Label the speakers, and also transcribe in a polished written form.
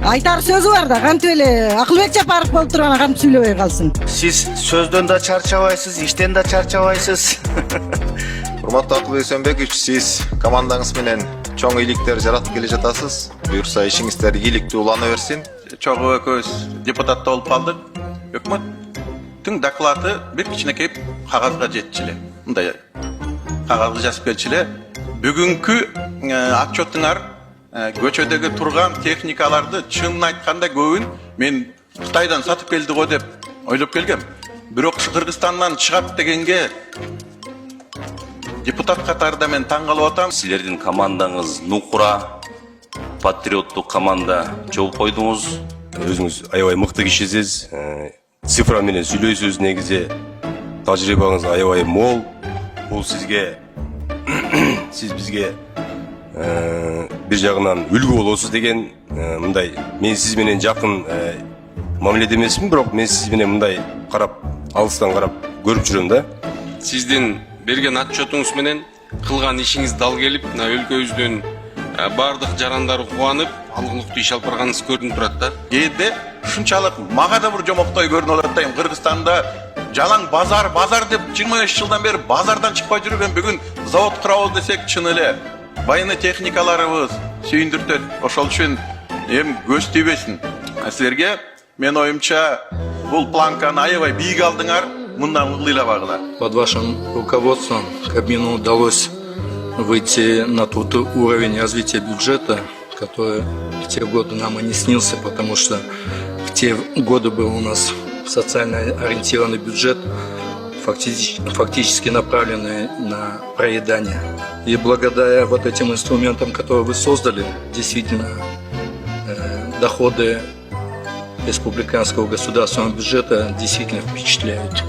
Speaker 1: Айтар сөзү бар да, кантип эле Акылбек Жапаров болуп турган кантип сүйлөбөй калсын.
Speaker 2: Сиз сөздөн да чарчабайсыз, иштен да чарчабайсыз.
Speaker 3: Урматтуу Акылбек Сөнбекович, сиз командаңыз менен чоң ийгиликтер жаратып келе жатасыз. Буюрса ишиңиздер ийгиликтүү улана берсин.
Speaker 4: Чогуу экөөбүз депутатта болуп калдык. Өкмөттүн доклады бир кичинекей кагазга жетчү эле. Мындай кагазга жазып келчү эле. Бүгүнкү отчетуңар көчөдөгү турган техникаларды чынын айтканда көбүн мен Кытайдан сатып келди го деп ойлоп келгем. Бирок Кыргызстандан чыгат дегенге депутат катарында мен таң калып атам.
Speaker 5: Силердин командаңыз нукура, патриоттук команда чогулуп койдуңуз. Өзүңүз аябай мыкты кишисиз. Цифра менен сүйлөйсүз, негизи тажрыйбаңыз аябай мол. Бул сизге сиз бизге бир жагынан үлгү болосуз деген мындай. Мен сиз менен жакын мамиледе эмесмин, бирок мен сиз менен мындай карап, алыстан карап көрүп жүрөм да.
Speaker 6: Сиздин берген отчетуңуз менен кылган ишиңиз дал келип, мына өлкөбүздүн бардык жарандары кубанып, алгылыктуу иш алып барганыңыз көрүнүп турат да.
Speaker 4: Кээде ушунчалык мага да бир жомоктой көрүнүп атат да. Кыргызстанда жалаң базар деп 25 жылдан бери базардан чыкпай жүргөн бүгүн завод курабыз десек чын эле военный техникаларыбыз сүйүндүртөт. Ошол үчүн эми көз тийбесин. Силерге мен оюмча бул планканы аябай бийик алдыңар, мындан ылдыйлабагыла.
Speaker 7: Под вашим руководством Кабмину удалось выйти на тот уровень развития бюджета, который в те годы нам и не снился, потому что в те годы был у нас социально ориентированный бюджет, фактически направленный на проедание. И благодаря вот этим инструментам, которые вы создали, действительно доходы республиканского государственного бюджета действительно впечатляют.